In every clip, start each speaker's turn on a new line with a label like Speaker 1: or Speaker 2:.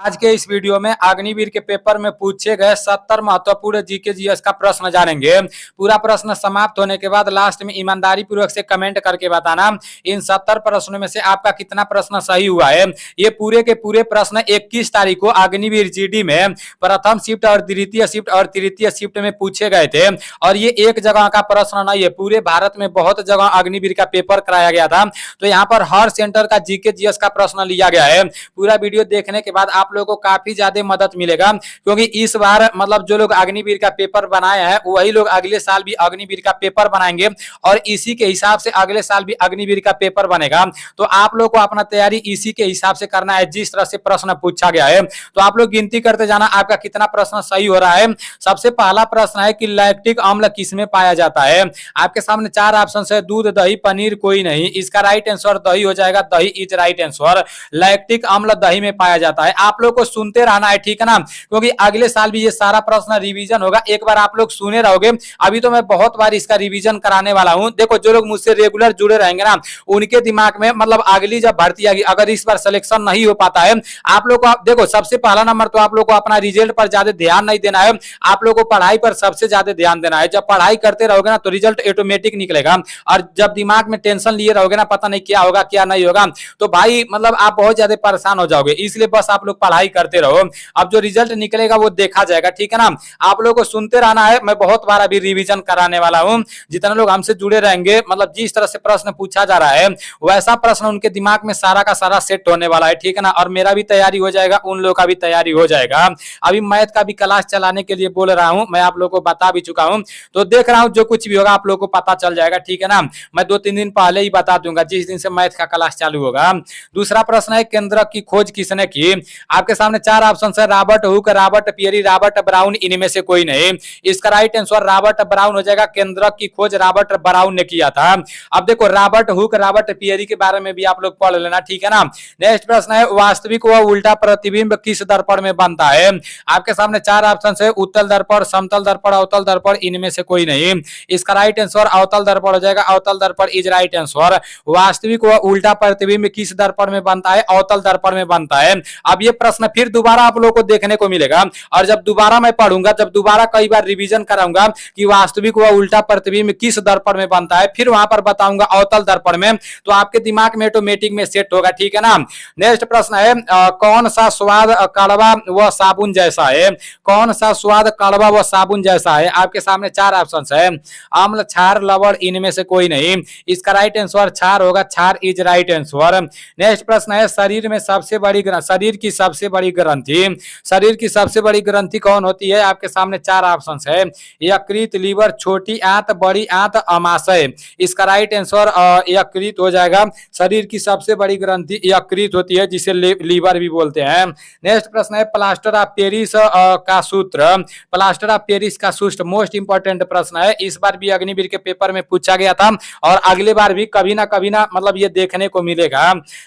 Speaker 1: आज के इस वीडियो में अग्निवीर के पेपर में पूछे गए 70 महत्वपूर्ण जीके जीएस का प्रश्न जानेंगे। पूरा प्रश्न समाप्त होने के बाद लास्ट में ईमानदारी पूर्वक से कमेंट करके बताना इन 70 प्रश्नों में से आपका कितना प्रश्न सही हुआ है। ये पूरे के पूरे प्रश्न 21 तारीख को अग्निवीर जीडी में प्रथम शिफ्ट और द्वितीय शिफ्ट और तृतीय शिफ्ट में पूछे गए थे और ये एक जगह का प्रश्न नहीं है, पूरे भारत में बहुत जगह अग्निवीर का पेपर कराया गया था। तो यहाँ पर हर सेंटर का जीके जीएस का प्रश्न लिया गया है। पूरा वीडियो देखने के बाद आप लोगों को काफी ज्यादा मदद मिलेगा, क्योंकि इस बार मतलब जो लोग अग्निवीर का पेपर बनाए हैं वही लोग अगले साल भी अग्निवीर का पेपर बनाएंगे और इसी के हिसाब से अगले साल भी अग्निवीर का पेपर बनेगा। तो आप लोग को अपना तैयारी इसी के हिसाब से करना है जिस तरह से प्रश्न पूछा गया है। तो आप लोग गिनती करते जाना आपका कितना प्रश्न सही हो रहा है। सबसे पहला प्रश्न है कि लैक्टिक अम्ल किसमें पाया जाता है। आपके सामने चार ऑप्शन है, दूध, दही, पनीर कोई नहीं। इसका राइट आंसर दही हो जाएगा, दही इज राइट आंसर। लैक्टिक अम्ल दही में पाया जाता है। आप लोग को सुनते रहना है, ठीक है ना, क्योंकि अगले साल भी ये सारा प्रश्न रिवीजन होगा। एक बार आप लोग सुने रहोगे, अभी तो मैं बहुत बार इसका रिवीजन कराने वाला हूं। देखो जो लोग मुझसे रेगुलर जुड़े रहेंगे ना, उनके दिमाग में मतलब अगली जब भर्ती आएगी, अगर इस बार सिलेक्शन नहीं हो पाता है, आप लोग को देखो सबसे पहला नंबर तो आप लोग को अपना रिजल्ट पर ज्यादा ध्यान नहीं देना है, आप लोग को पढ़ाई पर सबसे ज्यादा ध्यान देना है। जब पढ़ाई करते रहोगे ना तो रिजल्ट ऑटोमेटिक निकलेगा, और जब दिमाग में टेंशन लिए रहोगे ना, पता नहीं क्या होगा क्या नहीं होगा, तो भाई मतलब आप बहुत ज्यादा परेशान हो जाओगे। इसलिए बस आप लोग पढ़ाई करते रहो, अब जो रिजल्ट निकलेगा वो देखा जाएगा, ठीक है ना। आप लोगों को सुनते रहना है, मैं बहुत बार अभी रिवीजन कराने वाला हूं। जितने लोग हमसे जुड़े रहेंगे, मतलब जिस तरह से प्रश्न पूछा जा रहा है वैसा प्रश्न उनके दिमाग में सारा का सारा सेट होने वाला है, ठीक है ना। और मेरा भी तैयारी हो जाएगा, उन लोगों का भी तैयारी हो जाएगा। अभी मैथ का भी क्लास चलाने के लिए बोल रहा हूं, मैं आप लोगों को बता भी चुका हूं, तो देख रहा हूं जो कुछ भी होगा आप लोगों को पता चल जाएगा, ठीक है ना। मैं 2-3 दिन पहले ही बता दूंगा जिस दिन से मैथ का क्लास चालू होगा। दूसरा प्रश्न है, केंद्रक की खोज किसने की। आपके सामने चार ऑप्शन है, Robert Hooke, Robert Pierre, Robert Brown, इनमें से कोई नहीं। इसका राइट आंसर रॉबर्ट ब्राउन हो जाएगा। केंद्रक की खोज रॉबर्ट ब्राउन ने किया था। अब देखो रॉबर्ट हुक, रॉबर्ट पियरी के बारे में भी आप लोग पढ़ लेना, ठीक है ना। नेक्स्ट प्रश्न है, वास्तविक व उल्टा प्रतिबिंब किस दर्पण में बनता है। आपके सामने चार ऑप्शन है, उत्तल दर्पण, समतल दर्पण, अवतल दर्पण, इनमें से कोई नहीं। इसका राइट आंसर अवतल दर्पण हो जाएगा। अवतल दर्पण इज राइट आंसर। वास्तविक व उल्टा प्रतिबिंब किस दर्पण में बनता है, अवतल दर्पण में बनता है। अब ये प्रश्न फिर दोबारा आप लोगों को देखने को मिलेगा, और जब दोबारा मैं पढ़ूंगा, जब दोबारा कई बार रिवीजन कराऊंगा कि वास्तविक व उल्टा प्रतिबिंब किस दर्पण में बनता है, फिर वहां पर बताऊंगा अवतल दर्पण में, तो आपके दिमाग में ऑटोमेटिक में सेट होगा, ठीक है ना। नेक्स्ट प्रश्न है, कौन सा स्वाद कड़वा व साबुन जैसा है। कौन सा स्वाद कड़वा व साबुन जैसा है। आपके सामने चार ऑप्शन है, अम्ल, क्षार, लवण, इनमें से कोई नहीं। इसका राइट आंसर क्षार होगा। क्षार इज राइट आंसर। नेक्स्ट प्रश्न है, शरीर में सबसे बड़ी शरीर की सबसे बड़ी ग्रंथि, शरीर की सबसे बड़ी ग्रंथि कौन होती है। आपके सामने चार ऑप्शन है, यकृत, लीवर, छोटी आंत, बड़ी आंत, अमाशय। इसका राइट आंसर यकृत हो जाएगा। शरीर की सबसे बड़ी ग्रंथि यकृत होती है, जिसे लीवर भी बोलते हैं। नेक्स्ट प्रश्न है, प्लास्टर ऑफ पेरिस का सूत्र। प्लास्टर ऑफ पेरिस का सूत्र मोस्ट इंपोर्टेंट प्रश्न है, इस बार भी अग्निवीर के पेपर में पूछा गया था और अगले बार भी कभी ना मतलब ये देखने को मिलेगा।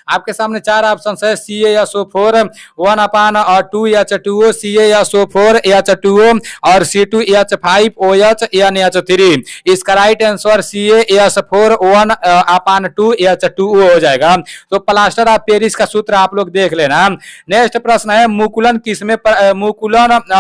Speaker 1: आपके सामने चार ऑप्शन है, CaSO4 1/2H2O, CaSO4 H2O और C2H5OH NH3। इसका राइट आंसर CaS4 1/2H2O हो जाएगा। तो प्लास्टर ऑफ पेरिस का सूत्र आप लोग देख लेना। नेक्स्ट प्रश्न है, मुकुलन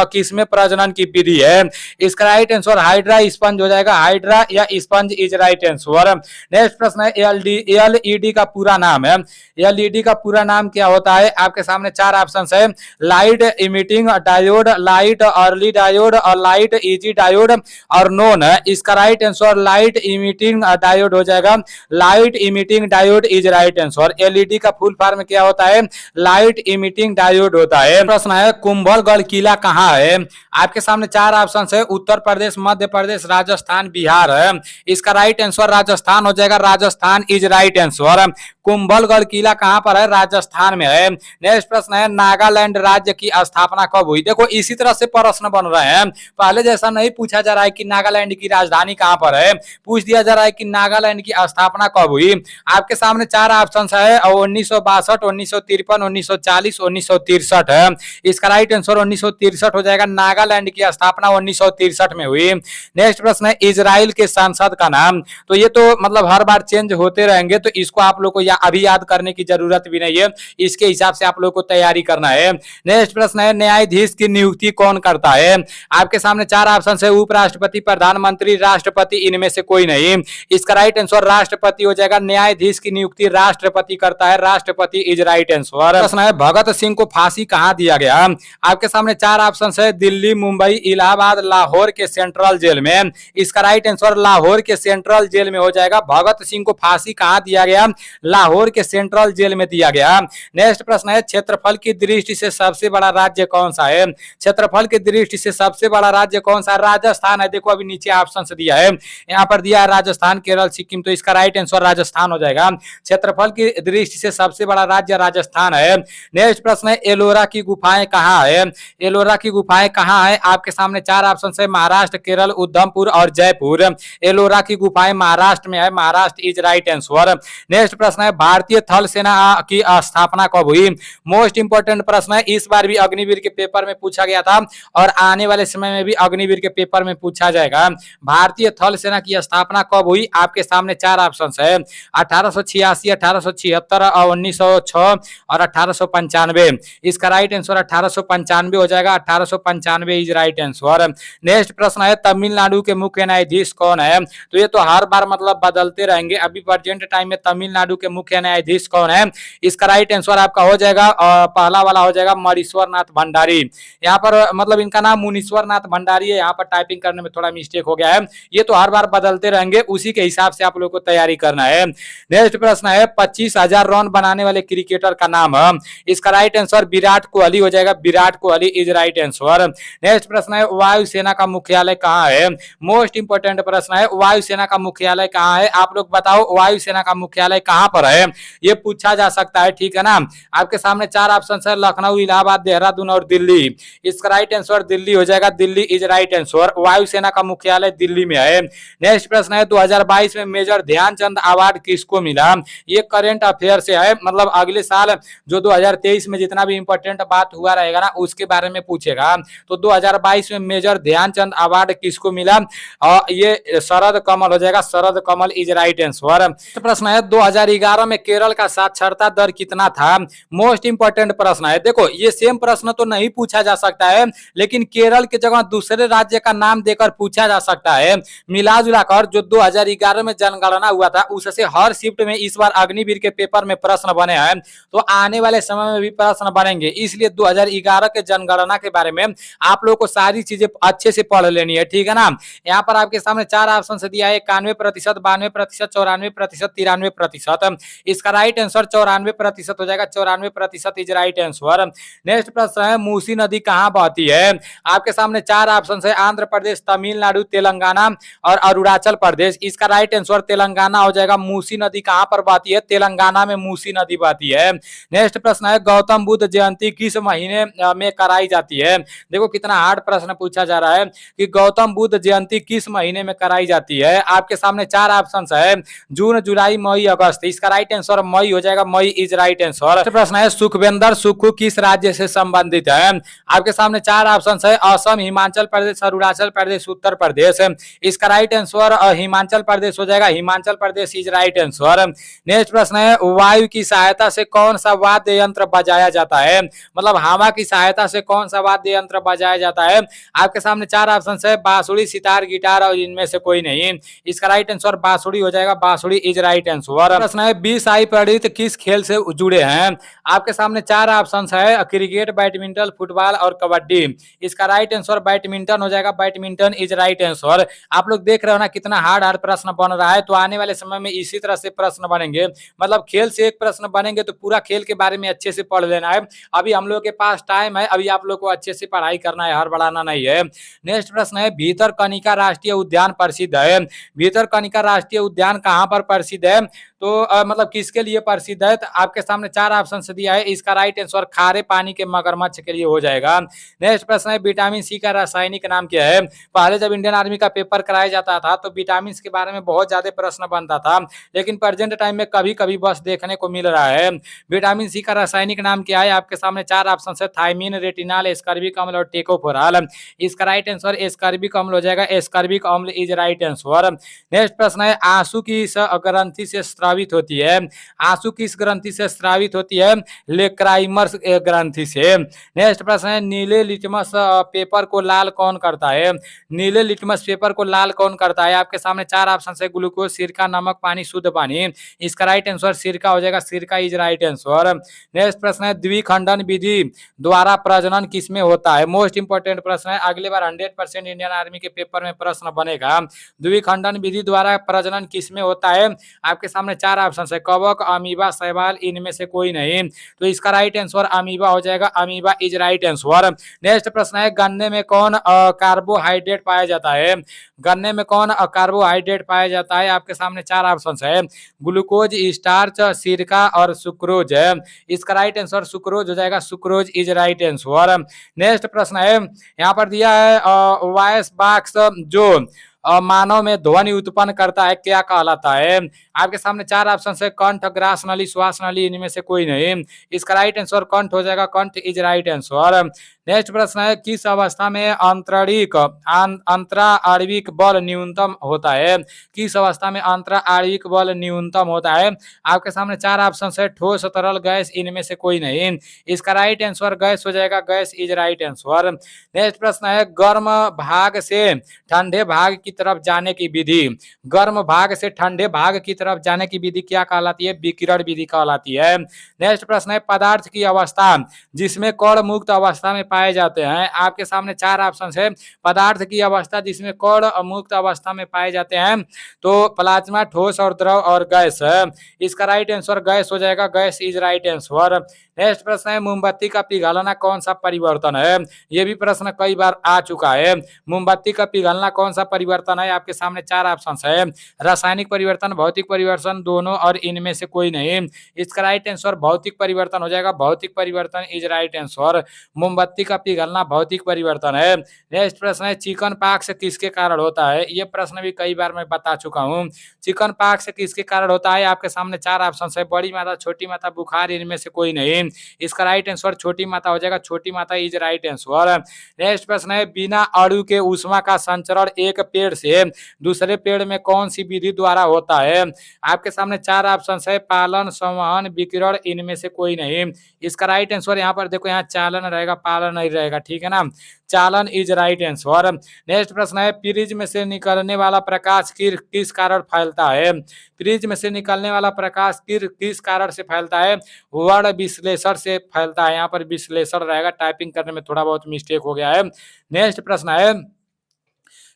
Speaker 1: किसमें प्रजनन की विधि है। इसका राइट आंसर हाइड्रा स्पंज हो जाएगा। हाइड्रा या sponge is right answer. Next प्रश्न है, एलईडी का पूरा नाम है। एलईडी का पूरा नाम क्या होता है। आपके सामने चार ऑप्शन है, light emitting diode, light early diode और लाइट इजी डायोड और नोन है। इसका right answer light emitting diode हो जाएगा। Light emitting diode is right answer. LED का फुल फॉर्म क्या होता है, लाइट इमिटिंग डायोड होता है। प्रश्न है, कुंभलगढ़ किला कहाँ है। आपके सामने चार ऑप्शन है, उत्तर प्रदेश, मध्य प्रदेश, राजस्थान, बिहार है। इसका राइट आंसर राजस्थान हो जाएगा। Rajasthan is right answer. Kumbhalgarh किला कहां पर है, राजस्थान में है। नेक्स्ट प्रश्न है, नागालैंड राज्य की स्थापना कब हुई। देखो इसी तरह से प्रश्न बन रहे हैं, पहले जैसा नहीं पूछा जा रहा है कि नागालैंड की राजधानी कहां पर है, पूछ दिया जा रहा है कि नागालैंड की स्थापना कब हुई। आपके सामने चार ऑप्शन है, 1962, 1953, 1940, 1963 है। इसका राइट आंसर 1963 हो जाएगा। नागालैंड की स्थापना 1963 में हुई। नेक्स्ट प्रश्न है, इजराइल के सांसद का नाम। तो ये तो मतलब हर बार चेंज होते रहेंगे, तो इसको आप लोग को अभी याद करने की जरूरत भी नहीं है, इसके हिसाब से आप लोग को तैयारी करना है। नेक्स्ट प्रश्न है न्यायाधीश की नियुक्ति कौन करता है? आपके सामने चार ऑप्शन है, उपराष्ट्रपति, प्रधानमंत्री, राष्ट्रपति, इनमें से कोई नहीं। इसका राइट आंसर राष्ट्रपति हो जाएगा। न्यायाधीश की नियुक्ति राष्ट्रपति करता है, राष्ट्रपति इज राइट आंसर। प्रश्न है भगत सिंह को फांसी कहां दिया गया? आपके सामने चार ऑप्शन है, दिल्ली, मुंबई, इलाहाबाद, लाहौर के सेंट्रल जेल में। इसका राइट आंसर लाहौर के सेंट्रल जेल में हो जाएगा। भगत सिंह को फांसी कहां दिया गया? लाहौर के सेंट्रल जेल में दिया गया। नेक्स्ट प्रश्न है क्षेत्रफल की दृष्टि से सबसे बड़ा राज्य कौन सा है? क्षेत्रफल की दृष्टि से सबसे बड़ा राज्य कौन सा? राजस्थान है। देखो अभी नीचे ऑप्शन से दिया है, यहाँ पर दिया है राजस्थान, केरल, सिक्किम, तो इसका राइट आंसर राजस्थान हो जाएगा। क्षेत्रफल की दृष्टि से सबसे बड़ा राज्य राजस्थान है। नेक्स्ट प्रश्न है एलोरा की गुफाएं कहाँ है? एलोरा की गुफाएं कहाँ है? आपके सामने चार ऑप्शन है, महाराष्ट्र, केरल, उधमपुर और जयपुर। एलोरा की गुफाएं महाराष्ट्र में है, Maharashtra is right answer. Next प्रश्न है भारतीय थल सेना की स्थापना कब हुई? मोस्ट इंपोर्टेंट प्रश्न है, इस बार भी अग्निवीर के पेपर में पूछा गया था और आने वाले समय में भी अग्निवीर के पेपर में पूछा जाएगा। भारतीय थल सेना की स्थापना कब हुई? आपके सामने चार ऑप्शन है, 1886, 1876 और 1906 और 1895। इसका राइट आंसर 1895 हो जाएगा। 1895 इज राइट आंसर। नेक्स्ट प्रश्न है तमिलनाडु के मुख्य न्यायाधीश कौन है? तो ये तो हर बार मतलब बदलते रहेंगे, अभी प्रेजेंट टाइम में तमिलनाडु के मुख्य न्यायाधीश कौन है? इसका राइट आंसर आपका हो जाएगा पहला वाला हो जाएगा मणीश्वर नाथ भंडारी। यहाँ पर मतलब इनका नाम मुनीश्वर नाथ भंडारी है, यहाँ पर टाइपिंग करने में थोड़ा मिस्टेक हो गया है। ये तो हर बार बदलते रहेंगे, उसी के हिसाब से आप लोग को तैयारी करना है। नेक्स्ट प्रश्न है 25,000 रन बनाने वाले क्रिकेटर का नाम है? इसका राइट आंसर विराट कोहली हो जाएगा। Virat Kohli is right answer. Next प्रश्न है वायुसेना का मुख्यालय कहाँ है? मोस्ट इंपोर्टेंट प्रश्न है, वायुसेना का मुख्यालय कहाँ है? आप लोग बताओ वायुसेना का मुख्यालय कहाँ पर है? ये पूछा जा सकता है, ठीक है ना। आपके सामने चार ऑप्शन है, लखनऊ, इलाहाबाद, देहरादून और दिल्ली। इसका राइट आंसर दिल्ली हो जाएगा। Delhi is right answer. वायुसेना का मुख्यालय दिल्ली में है। नेक्स्ट प्रश्न है 2022 में मेजर ध्यानचंद अवार्ड किसको मिला? ये करंट अफेयर से है, मतलब अगले साल जो 2023 में जितना भी इंपॉर्टेंट बात हुआ रहेगा ना उसके बारे में पूछेगा। तो 2022 में मेजर ध्यानचंद अवार्ड किसको मिला? और ये शरद कमल हो जाएगा। शरद कमल इज राइट आंसर। प्रश्न है 2011 में केरल का साक्षरता दर कितना था? मोस्ट इंपोर्टेंट प्रश्न है। देखो ये सेम प्रश्न तो नहीं पूछा जा सकता है, लेकिन केरल की जगह दूसरे राज्य का नाम देकर पूछा जा सकता है। मिला जुला कर जो 2011 में जनगणना हुआ था उससे हर शिफ्ट में इस बार अग्निवीर के पेपर में प्रश्न बने हैं, तो आने वाले समय में भी प्रश्न बनेंगे। इसलिए 2011 के जनगणना के बारे में आप लोग को सारी चीजें अच्छे से पढ़ लेनी है, ठीक है ना। यहाँ पर आपके सामने चार ऑप्शन से दिया है, 91%, 92%, 94%, 93%। इसका राइट आंसर 94% हो जाएगा। 94% इज राइट आंसर। नेक्स्ट प्रश्न है मूसी नदी कहाँ बहती है? आपके सामने चार ऑप्शन है, आंध्र प्रदेश, तमिलनाडु, तेलंगाना और अरुणाचल प्रदेश। इसका राइट आंसर तेलंगाना हो जाएगा। मूसी नदी कहाँ पर बहती है? तेलंगाना में मूसी नदी बहती है। नेक्स्ट प्रश्न है गौतम बुद्ध जयंती किस महीने में कराई जाती है? देखो कितना हार्ड प्रश्न पूछा जा रहा है कि गौतम बुद्ध जयंती किस महीने में कराई जाती है। आपके सामने चार ऑप्शन है, जून, जुलाई, मई, अगस्त। इसका राइट आंसर मई हो जाएगा। मई इज राइट आंसर। प्रश्न है सुखविंदर सुक्खू किस राज्य से संबंधित है? आपके सामने चार ऑप्शन है, असम, हिमाचल प्रदेश, अरुणाचल प्रदेश, उत्तर प्रदेश। इसका राइट आंसर हिमाचल प्रदेश हो जाएगा। Himachal Pradesh is right answer. Next प्रश्न है वायु की सहायता से कौन सा वाद्य यंत्र बजाया जाता है? मतलब हवा की सहायता से कौन सा वाद्य यंत्र बजाया जाता है? आपके सामने चार ऑप्शन है, बांसुरी, सितार, गिटार और इनमें से कोई नहीं। इसका राइट आंसर बांसुरी हो जाएगा। बांसुरी इज राइट आंसर। प्रश्न है 20 आई प्रणीत किस खेल से जुड़े हैं? आपके सामने चार ऑप्शन है, क्रिकेट, बैडमिंटन, फुटबॉल और कबड्डी। इसका राइट आंसर बैडमिंटन हो जाएगा। Badminton is right answer. आप लोग देख रहे हो ना कितना हार्ड हार्ड प्रश्न बन रहा है, तो आने वाले समय में इसी तरह से प्रश्न बनेंगे। मतलब खेल से एक प्रश्न बनेंगे तो पूरा खेल के बारे में अच्छे से पढ़ लेना है। अभी हम लोग के पास टाइम है, अभी आप लोग को अच्छे से पढ़ाई करना है, हड़बड़ाना नहीं है। नेक्स्ट प्रश्न है भीतरकनिका राष्ट्रीय उद्यान प्रसिद्ध है। भीतरकनिका राष्ट्रीय उद्यान कहाँ पर प्रसिद्ध है? तो मतलब किसके लिए प्रसिद्ध है? तो आपके सामने चार ऑप्शन से दिया है। इसका राइट आंसर खारे पानी के मगरमच्छ के लिए हो जाएगा। नेक्स्ट प्रश्न है विटामिन सी का रासायनिक नाम क्या है? पहले जब इंडियन आर्मी का पेपर कराया जाता था तो विटामिन के बारे में बहुत ज्यादा प्रश्न बनता था, लेकिन प्रेजेंट टाइम में कभी कभी बस देखने को मिल रहा है। विटामिन सी का रासायनिक नाम क्या है? आपके सामने चार ऑप्शन है, थायमिन, रेटिनॉल, एस्कॉर्बिक अम्ल और टेकोफेरॉल। इसका राइट आंसर एस्कॉर्बिक अम्ल हो जाएगा। एस्कॉर्बिक अम्ल इज राइट आंसर। नेक्स्ट प्रश्न है आंसू किस ग्रंथि से स्रावित होती है? आंसू किस ग्रंथि से स्रावित होती है? लेक्राइमा ट्यूमर ग्रंथि से। नेक्स्ट प्रश्न है नीले लिटमस पेपर को लाल कौन करता है? नीले लिटमस पेपर को लाल कौन करता है? आपके सामने चार ऑप्शन है, ग्लूकोज, सिरका, नमक, पानी, शुद्ध पानी। इसका राइट आंसर सिरका हो जाएगा, सिरका इज राइट आंसर। नेक्स्ट प्रश्न है द्विखंडन विधि द्वारा प्रजनन किसमें होता है? मोस्ट इंपोर्टेंट प्रश्न है, अगली बार 100% इंडियन आर्मी के पेपर में प्रश्न बनेगा। द्विखंडन विधि द्वारा प्रजनन किसमें होता है? आपके सामने चार ऑप्शन है, कवक, अमीबा, शैवाल, इनमें से कोई नहीं। तो इसका राइट आंसर अमीबा हो जाएगा, amoeba is right answer. Next प्रश्न है गन्ने में कौन कार्बोहाइड्रेट पाया जाता है? गन्ने में कौन कार्बोहाइड्रेट पाया जाता है? आपके सामने चार ऑप्शन है, ग्लूकोज, स्टार्च, सिरका और सुक्रोज है। इसका राइट आंसर सुक्रोज हो जाएगा, sucrose is right answer. Next प्रश्न है यहाँ पर दिया है वॉइस बॉक्स जो मानव में ध्वनि उत्पन्न करता है क्या कहलाता है? आपके सामने चार ऑप्शन है, कंठ, ग्रास नली, श्वास नली, इनमें से कोई नहीं। इसका राइट आंसर कंठ हो जाएगा, कंठ इज राइट आंसर। नेक्स्ट प्रश्न है किस अवस्था में अंतरा आणविक बल न्यूनतम होता है? किस अवस्था में अंतरा आणविक बल न्यूनतम होता है? आपके सामने चार ऑप्शन है, ठोस, तरल, गैस, इनमें से कोई नहीं। इसका राइट आंसर गैस हो जाएगा, gas is right answer. Next प्रश्न है गर्म भाग से ठंडे भाग की तरफ जाने की विधि, गर्म भाग से ठंडे भाग की तरफ जाने की विधि क्या कहलाती है? विकिरण विधि कहलाती है। नेक्स्ट प्रश्न है पदार्थ की अवस्था जिसमें कण मुक्त अवस्था में पाए जाते हैं। आपके सामने चार ऑप्शन है, पदार्थ की अवस्था जिसमें कण मुक्त अवस्था में पाए जाते हैं तो प्लाज्मा, ठोस और द्रव और गैस है। इसका राइट आंसर गैस हो जाएगा, gas is right answer. Next प्रश्न है मोमबत्ती का पिघलना कौन सा परिवर्तन है? यह भी प्रश्न कई बार आ चुका है। मोमबत्ती का पिघलना कौन सा परिवर्तन है? आपके सामने चार ऑप्शन है, रासायनिक परिवर्तन, भौतिक परिवर्तन, दोनों और इनमें से कोई नहीं। इसका राइट आंसर भौतिक परिवर्तन हो जाएगा, भौतिक परिवर्तन इज राइट आंसर। मोमबत्ती का पिघलना भौतिक परिवर्तन है। नेक्स्ट प्रश्न है चिकन पॉक्स किसके कारण होता है? यह प्रश्न भी कई बार मैं बता चुका हूँ। चिकन पॉक्स किसके कारण होता है? आपके सामने चार ऑप्शन है, बड़ी माता, छोटी माता, बुखार, इनमें से कोई नहीं। इसका राइट आंसर छोटी माता हो जाएगा, छोटी माता इज राइट आंसर। नेक्स्ट प्रश्न है बिना अणु के ऊष्मा का संचरण एक पेड़ से दूसरे पेड़ में कौन सी विधि द्वारा होता है? आपके सामने चार ऑप्शन है, पालन, संवहन, विकिरण, इनमें से कोई नहीं। इसका राइट आंसर यहाँ पर देखो, यहाँ चालन रहेगा, पालन नहीं रहेगा, ठीक है ना, चालन इज राइट आंसर। नेक्स्ट प्रश्न है प्रिज्म से निकलने वाला प्रकाश किस कारण फैलता है? प्रिज्म से निकलने वाला प्रकाश किस कारण से फैलता है? वर्ण विश्लेषण से फैलता है। यहाँ पर विश्लेषण रहेगा, टाइपिंग करने में थोड़ा बहुत मिस्टेक हो गया है। नेक्स्ट प्रश्न है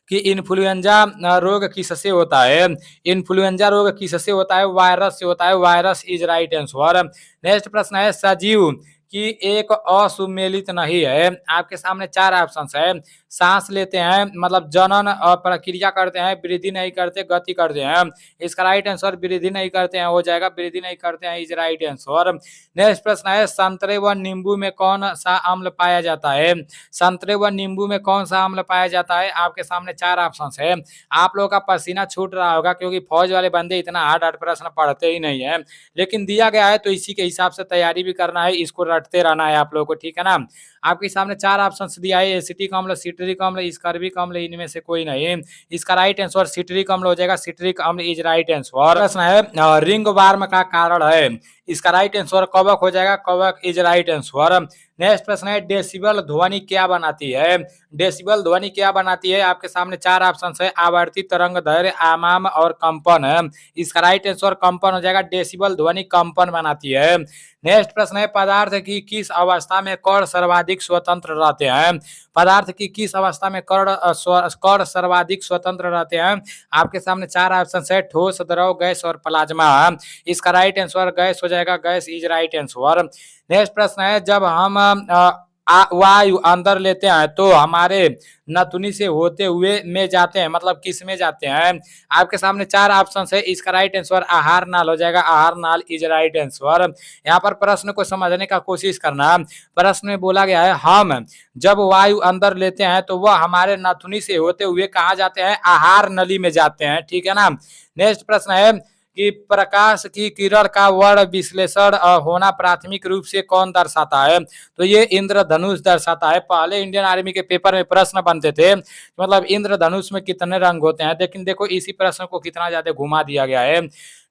Speaker 1: कि इन्फ्लुएंजा रोग किससे होता है? इन्फ्लुएंजा रोग किससे होता है? वायरस से होता है, virus is right answer. Next प्रश्न है सजीव कि एक असुमेलित नहीं है। आपके सामने चार ऑप्शन है, सांस लेते हैं मतलब जनन प्रक्रिया करते हैं, वृद्धि नहीं करते, गति करते हैं। इसका राइट आंसर वृद्धि नहीं करते हैं हो जाएगा, वृद्धि नहीं करते हैं इज राइट आंसर। नेक्स्ट प्रश्न है संतरे व नींबू में कौन सा अम्ल पाया जाता है? संतरे व नींबू में कौन सा अम्ल पाया जाता है? आपके सामने चार ऑप्शन है। आप लोगों का पसीना छूट रहा होगा क्योंकि फौज वाले बंदे इतना हार्ड प्रश्न पढ़ते ही नहीं है, लेकिन दिया गया है तो इसी के हिसाब से तैयारी भी करना है, इसको रटते रहना है आप लोगों को, ठीक है ना। आपके सामने चार ऑप्शन दिया है, एसिटिक अम्ल, सिट्रिक अम्ल, स्कर्बिक अम्ल, इनमें से कोई नहीं। इसका राइट आंसर सिट्रिक अम्ल हो जाएगा, सिट्रिक अम्ल इज राइट आंसर। प्रश्न है रिंग वार्म का कारण है? इसका राइट आंसर कवक हो जाएगा, कवक इज राइट आंसर। नेक्स्ट प्रश्न है डेसिबल ध्वनि क्या बनाती है? डेसिबल ध्वनि क्या बनाती है? आपके सामने चार ऑप्शन है, आवर्ती, तरंग दैर्घ्य, आयाम और कंपन है। इसका राइट आंसर कंपन हो जाएगा, डेसिबल ध्वनि कंपन बनाती है। नेक्स्ट प्रश्न है पदार्थ की किस अवस्था में कण सर्वाधिक स्वतंत्र रहते हैं? पदार्थ की किस अवस्था में कण सर्वाधिक स्वतंत्र रहते हैं? आपके सामने चार ऑप्शन है, ठोस, द्रव, गैस और प्लाज्मा। इसका राइट आंसर गैस हो जाएगा, gas is right answer. Next प्रश्न है जब हम वायु अंदर लेते हैं तो हमारे नथुनी से होते हुए में जाते हैं, मतलब किस में जाते हैं? आपके सामने चार ऑप्शन है, इसका राइट आंसर आहार नाल हो जाएगा, आहार नाल इज राइट आंसर। यहाँ पर प्रश्न को समझने का कोशिश करना। प्रश्न में बोला गया है हम जब वायु अंदर लेते हैं तो वह हमारे नथुनी से होते हुए कहाँ जाते हैं? आहार नली में जाते हैं, ठीक है ना। नेक्स्ट प्रश्न है कि प्रकाश की किरण का वर्ण विश्लेषण होना प्राथमिक रूप से कौन दर्शाता है? तो ये इंद्रधनुष दर्शाता है। पहले इंडियन आर्मी के पेपर में प्रश्न बनते थे मतलब इंद्रधनुष में कितने रंग होते हैं, लेकिन देखो इसी प्रश्न को कितना ज्यादा घुमा दिया गया है।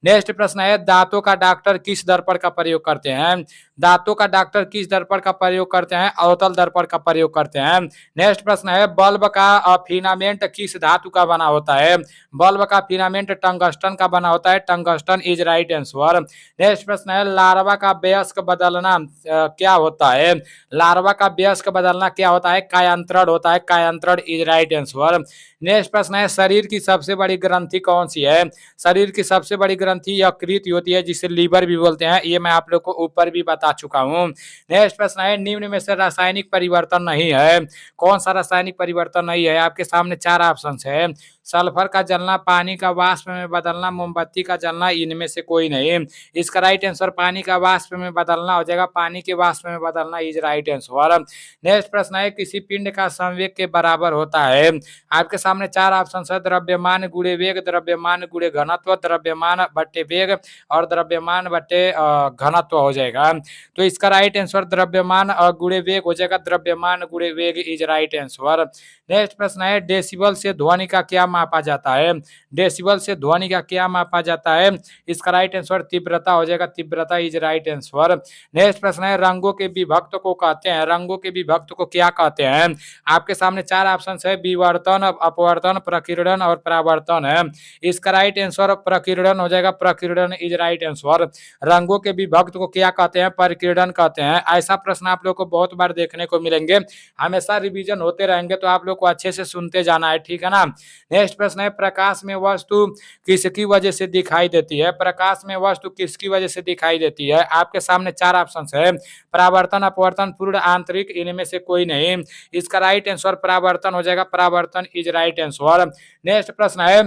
Speaker 1: नेक्स्ट प्रश्न है दांतों का डॉक्टर किस दर्पण का प्रयोग करते हैं? दांतों का डॉक्टर किस दर्पण का प्रयोग करते हैं? अवतल दर्पण का प्रयोग करते हैं। नेक्स्ट प्रश्न है बल्ब का फिलामेंट किस धातु का बना होता है? बल्ब का फिलामेंट टंगस्टन का बना होता है। Tungsten is right answer. Next प्रश्न है लार्वा का वयस्क बदलना क्या होता है? लार्वा का वयस्क बदलना क्या होता है? कायांतरण होता है। कायांतरण इज राइट आंसर। नेक्स्ट प्रश्न है शरीर की सबसे बड़ी ग्रंथि कौन सी है? शरीर की सबसे बड़ी ग्रंथि यकृत होती है जिसे लीवर भी बोलते हैं। ये मैं आप लोग को ऊपर भी बता चुका हूँ। नेक्स्ट प्रश्न है निम्न में से रासायनिक परिवर्तन नहीं है। कौन सा रासायनिक परिवर्तन नहीं है? आपके सामने चार ऑप्शन है। सल्फर का जलना, पानी का वाष्प में बदलना, मोमबत्ती का जलना, इनमें से कोई नहीं। इसका राइट आंसर पानी का वाष्प में बदलना हो जाएगा। पानी के वाष्प में बदलना इज राइट आंसर। नेक्स्ट प्रश्न है किसी पिंड का संवेग के बराबर होता है। आपके सामने चार ऑप्शन है द्रव्यमान गुणे वेग, द्रव्यमान गुणे घनत्व, द्रव्यमान बट्टे वेग और द्रव्यमान बट्टे घनत्व हो जाएगा। तो इसका राइट आंसर द्रव्यमान गुणे वेग हो जाएगा। द्रव्यमान गुणे वेग इज राइट आंसर। नेक्स्ट प्रश्न है डेसिबल से ध्वनि का क्या मापा जाता है? डेसिबल से ध्वनि का क्या मापा जाता है? इसका राइट आंसर तीव्रता हो जाएगा। तीव्रता इज राइट आंसर। नेक्स्ट प्रश्न है रंगों के विभक्त को कहते हैं। रंगों के विभक्त को क्या कहते हैं? आपके सामने चार ऑप्शन है विवर्तन, अपवर्तन, प्रकीर्णन और परावर्तन है। इसका राइट आंसर प्रकीर्णन हो जाएगा। प्रकीर्णन इज राइट आंसर। रंगों के विभक्त को क्या कहते हैं? प्रकीर्णन कहते हैं। ऐसा प्रश्न आप लोग को बहुत बार देखने को मिलेंगे। हमेशा रिवीजन होते रहेंगे तो आप लोग को अच्छे से सुनते जाना है, ठीक है ना। नेक्स्ट प्रश्न है प्रकाश में वस्तु किसकी वजह से दिखाई देती है? प्रकाश में वस्तु किसकी वजह से दिखाई देती है? आपके सामने चार ऑप्शन है परावर्तन, अपवर्तन, पूर्ण, आंतरिक, इनमें से कोई नहीं। इसका राइट आंसर परावर्तन हो जाएगा। परावर्तन इज राइट आंसर। नेक्स्ट प्रश्न है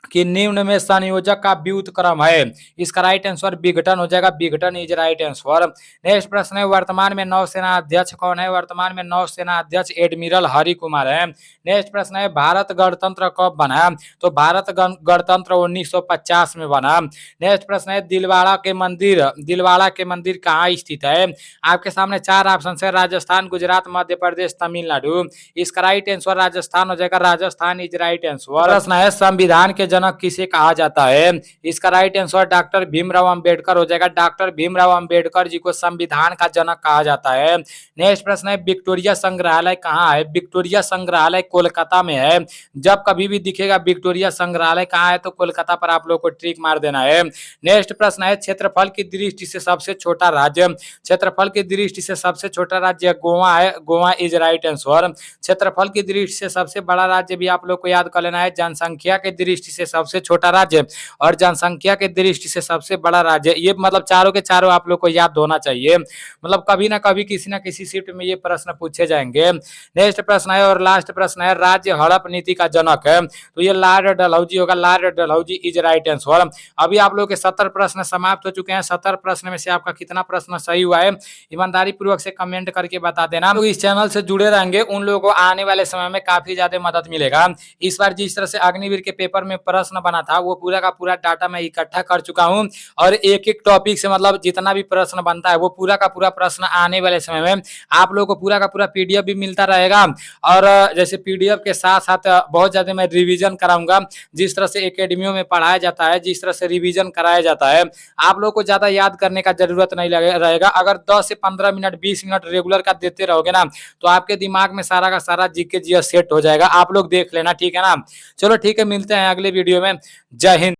Speaker 1: कि निम्न में संयोजक का व्युत्क्रम है। इसका राइट आंसर विघटन हो जाएगा। विघटन इज राइट आंसर। नेक्स्ट प्रश्न है वर्तमान में नौसेना अध्यक्ष कौन है? वर्तमान में नौसेना अध्यक्ष एडमिरल हरि कुमार है। नेक्स्ट प्रश्न है भारत गणतंत्र कब बना? तो भारत गणतंत्र 1950 में बना। नेक्स्ट प्रश्न है दिलवाड़ा के मंदिर कहाँ स्थित है? आपके सामने चार ऑप्शन है राजस्थान, गुजरात, मध्य प्रदेश, तमिलनाडु। इसका राइट आंसर राजस्थान हो जाएगा। Rajasthan is right answer. प्रश्न है संविधान के जनक किसे कहा जाता है? इसका right answer doctor Bhimrao Ambedkar हो जाएगा। डॉक्टर भीमराव अंबेडकर जी को संविधान का जनक कहा जाता है। नेक्स्ट प्रश्न है विक्टोरिया संग्रहालय कहाँ है? विक्टोरिया संग्रहालय कोलकाता में है। जब कभी भी दिखेगा विक्टोरिया संग्रहालय कहाँ है तो कोलकाता पर आप लोग को ट्रिक मार देना है। नेक्स्ट प्रश्न है क्षेत्रफल की दृष्टि से सबसे छोटा राज्य? क्षेत्रफल की दृष्टि से सबसे छोटा राज्य गोवा है। Goa is right answer. क्षेत्रफल की दृष्टि से सबसे बड़ा राज्य भी आप लोग को याद कर लेना है। जनसंख्या की दृष्टि से सबसे छोटा राज्य और जनसंख्या की दृष्टि से सबसे बड़ा राज्य। ये मतलब चारों के चारों आप लोग को याद होना चाहिए। मतलब कभी ना कभी किसी ना किसी शिफ्ट में ये प्रश्न पूछे जाएंगे। नेक्स्ट प्रश्न है और लास्ट प्रश्न है राज्य हड़प नीति का जनक है तो ये लॉर्ड डलहौजी होगा। Lord Dalhousie is right answer. अभी आप लोग के 70 प्रश्न समाप्त हो चुके हैं। 70 प्रश्न में से आपका कितना प्रश्न सही हुआ है ईमानदारी पूर्वक से कमेंट करके बता देना। लोग इस चैनल से जुड़े रहेंगे उन लोगों को आने वाले समय में काफी ज्यादा मदद मिलेगा। इस बार जिस तरह से अग्निवीर के पेपर में प्रश्न बना था वो पूरा का पूरा डाटा मैं इकट्ठा कर चुका हूं और एक एक टॉपिक से मतलब जितना भी प्रश्न बनता है वो पूरा का पूरा प्रश्न आने वाले समय में आप लोगों को पूरा का पूरा पीडीएफ भी मिलता रहेगा। और जैसे पीडीएफ के साथ साथ बहुत ज्यादा मैं रिवीजन कराऊंगा। जिस तरह से एकेडमियों में पढ़ाया जाता है, जिस तरह से रिवीजन कराया जाता है, आप लोग को ज्यादा याद करने का जरूरत नहीं रहेगा। अगर 10 से 15 मिनट 20 मिनट रेगुलर का देते रहोगे ना तो आपके दिमाग में सारा का सारा जीके जीएस सेट हो जाएगा। आप लोग देख लेना, ठीक है ना। चलो ठीक है, मिलते हैं अगले वीडियो में। जय हिंद।